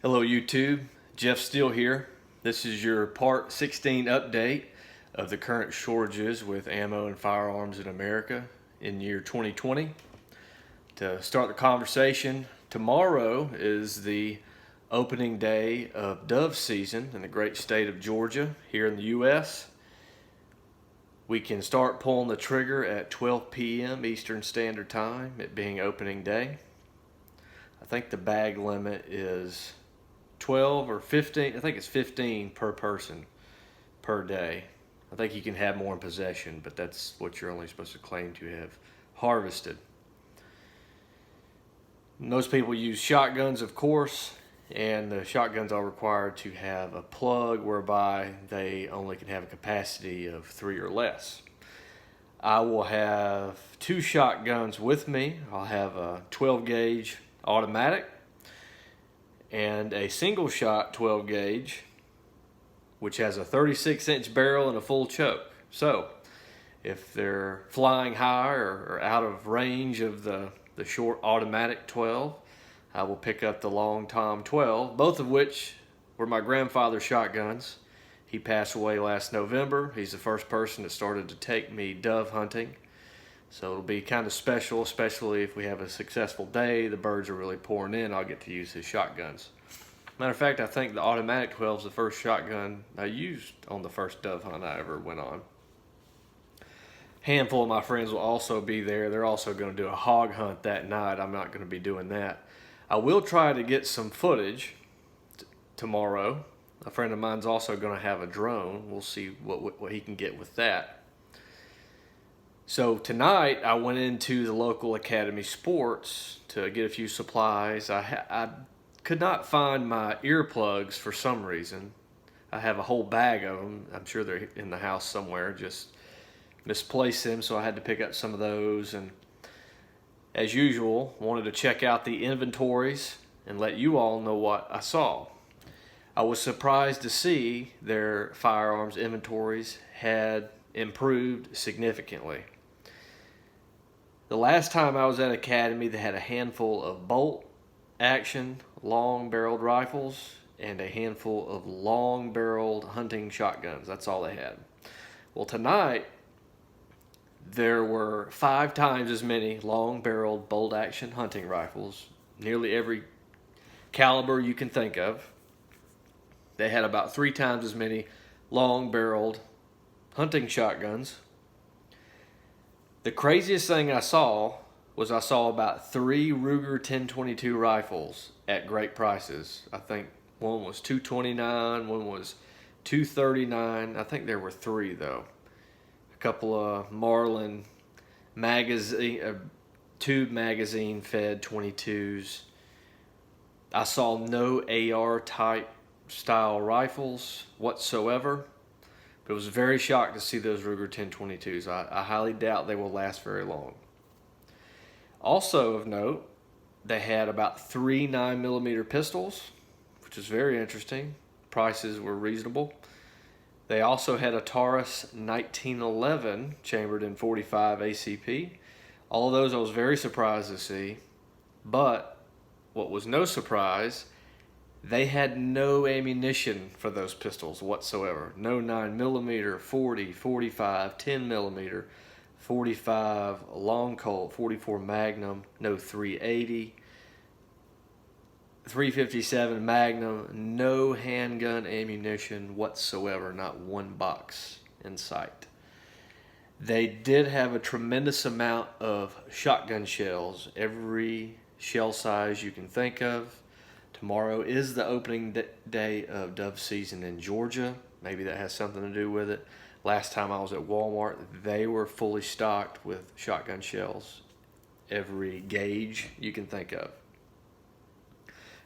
Hello YouTube, Jeff Steele here. This is your part 16 update of the current shortages with ammo and firearms in America in year 2020. To start the conversation, tomorrow is the opening day of dove season in the great state of Georgia here in the US. We can start pulling the trigger at 12 p.m. Eastern Standard Time, it being opening day. I think the bag limit is 12 or 15, I think it's 15 per person per day. I think you can have more in possession, but that's what you're only supposed to claim to have harvested. Most people use shotguns, of course, and the shotguns are required to have a plug whereby they only can have a capacity of 3 or less. I will have 2 shotguns with me. I'll have a 12 gauge automatic and a single shot 12 gauge, which has a 36-inch barrel and a full choke. So if they're flying high or out of range of the short automatic 12, I will pick up the long Tom 12, both of which were my grandfather's shotguns. He passed away last November. He's the first person that started to take me dove hunting. So it'll be kind of special, especially if we have a successful day, the birds are really pouring in, I'll get to use his shotguns. Matter of fact, I think the automatic 12 is the first shotgun I used on the first dove hunt I ever went on. Handful of my friends will also be there. They're also going to do a hog hunt that night. I'm not going to be doing that. I will try to get some footage tomorrow. A friend of mine's also going to have a drone. We'll see what he can get with that. So tonight I went into the local Academy Sports to get a few supplies. I could not find my earplugs for some reason. I have a whole bag of them. I'm sure they're in the house somewhere. Just misplaced them, so I had to pick up some of those. And as usual, wanted to check out the inventories and let you all know what I saw. I was surprised to see their firearms inventories had improved significantly. The last time I was at Academy, they had a handful of bolt action long-barreled rifles and a handful of long-barreled hunting shotguns. That's all they had. Well, tonight there were 5 times as many long-barreled bolt action hunting rifles, nearly every caliber you can think of. They had about 3 times as many long-barreled hunting shotguns. The craziest thing I saw was I saw about 3 Ruger 1022 rifles at great prices. I think one was $229, one was $239. I think there were 3 though. A couple of Marlin magazine, tube magazine fed 22s. I saw no AR type style rifles whatsoever. But I was very shocked to see those Ruger 1022s. I highly doubt they will last very long. Also of note, they had about 3 9mm pistols, which is very interesting. Prices were reasonable. They also had a Taurus 1911 chambered in .45 ACP. All of those I was very surprised to see. But what was no surprise, they had no ammunition for those pistols whatsoever. No 9mm, 40, 45, 10mm, 45 long Colt, 44 Magnum, no 380, 357 Magnum, no handgun ammunition whatsoever, not one box in sight. They did have a tremendous amount of shotgun shells, every shell size you can think of. Tomorrow is the opening day of dove season in Georgia. Maybe that has something to do with it. Last time I was at Walmart, they were fully stocked with shotgun shells, every gauge you can think of.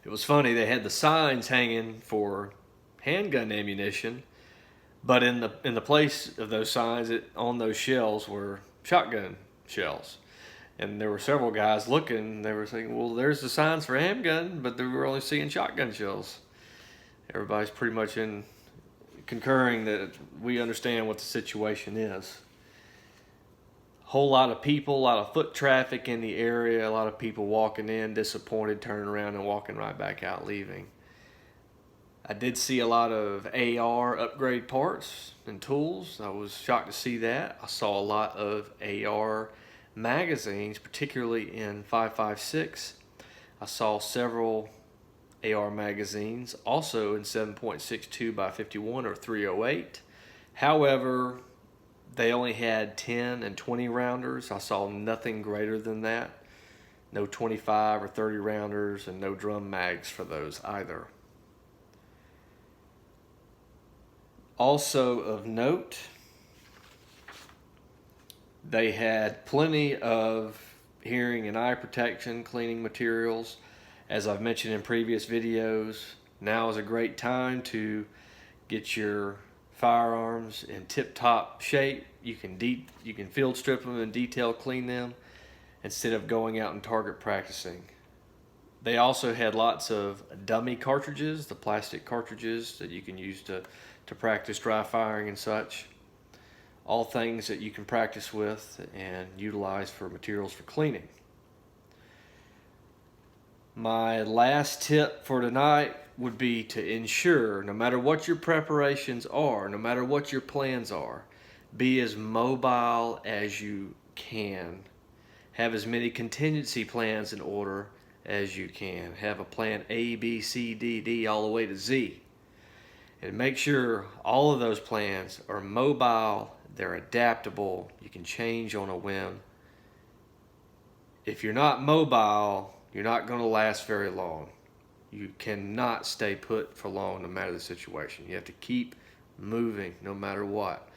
It was funny, they had the signs hanging for handgun ammunition, but in the place of those signs, on those shells were shotgun shells. And there were several guys looking, they were saying, well, there's the signs for handgun, but they were only seeing shotgun shells. Everybody's pretty much concurring that we understand what the situation is. Whole lot of people, a lot of foot traffic in the area, a lot of people walking in, disappointed, turning around and walking right back out, leaving. I did see a lot of AR upgrade parts and tools. I was shocked to see that. I saw a lot of AR magazines, particularly in 5.56. I saw several AR magazines also in 7.62 by 51 or 308. However, they only had 10 and 20 rounders. I saw nothing greater than that. No 25 or 30 rounders, and no drum mags for those either. Also of note, they had plenty of hearing and eye protection cleaning materials. As I've mentioned in previous videos, now is a great time to get your firearms in tip-top shape. You can field strip them and detail clean them instead of going out and target practicing. They also had lots of dummy cartridges, the plastic cartridges that you can use to practice dry firing and such. All things that you can practice with and utilize for materials for cleaning. My last tip for tonight would be to ensure, no matter what your preparations are, no matter what your plans are, be as mobile as you can. Have as many contingency plans in order as you can. Have a plan A, B, C, D, D, all the way to Z. And make sure all of those plans are mobile, they're adaptable, you can change on a whim. If you're not mobile, you're not going to last very long. You cannot stay put for long no matter the situation. You have to keep moving no matter what.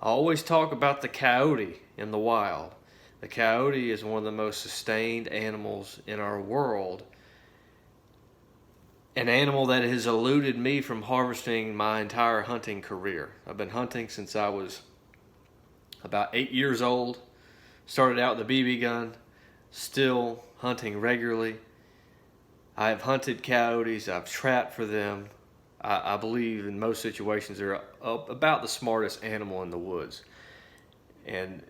I always talk about the coyote in the wild. The coyote is one of the most sustained animals in our world. An animal that has eluded me from harvesting my entire hunting career. I've been hunting since I was about 8 years old. Started out with a BB gun, still hunting regularly. I have hunted coyotes, I've trapped for them. I believe in most situations they're about the smartest animal in the woods. And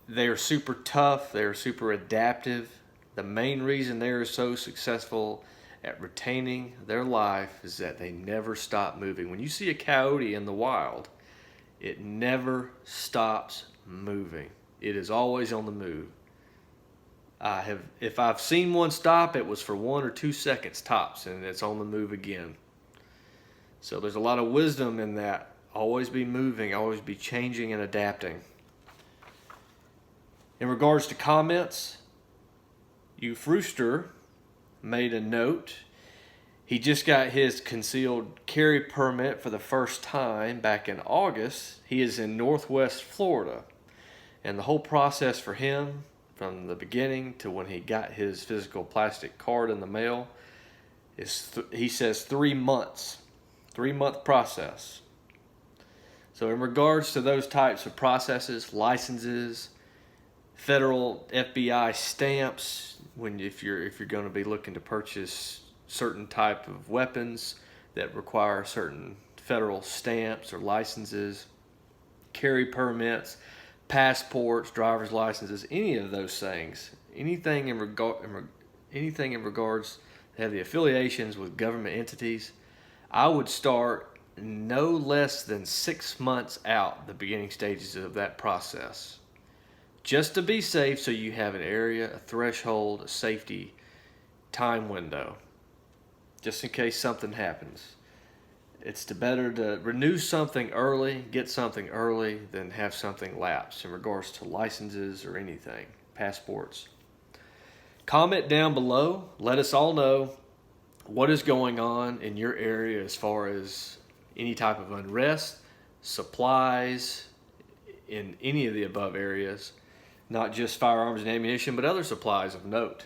they're super tough, they're super adaptive. The main reason they're so successful at retaining their life is that they never stop moving. When you see a coyote in the wild, it never stops moving. It is always on the move. If I've seen one stop, it was for 1 or 2 seconds tops, and it's on the move again. So there's a lot of wisdom in that. Always be moving, always be changing and adapting. In regards to comments, Frooster made a note. He just got his concealed carry permit for the first time back in August. He is in Northwest Florida. And the whole process for him, from the beginning to when he got his physical plastic card in the mail, is he says 3 months. 3-month process. So in regards to those types of processes, licenses, federal FBI stamps, if you're going to be looking to purchase certain type of weapons that require certain federal stamps or licenses, carry permits, passports, driver's licenses, any of those things, anything in regards to have the affiliations with government entities, I would start no less than 6 months out the beginning stages of that process. Just to be safe, so you have an area, a threshold, a safety time window, just in case something happens. It's better to renew something early, get something early, than have something lapse in regards to licenses or anything, passports. Comment down below. Let us all know what is going on in your area as far as any type of unrest, supplies in any of the above areas. Not just firearms and ammunition, but other supplies of note.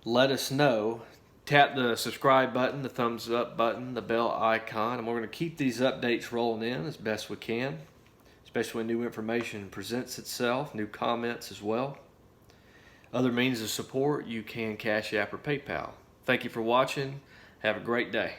Let us know. Tap the subscribe button, the thumbs up button, the bell icon, and we're going to keep these updates rolling in as best we can, especially when new information presents itself, new comments as well. Other means of support, you can Cash App or PayPal. Thank you for watching. Have a great day.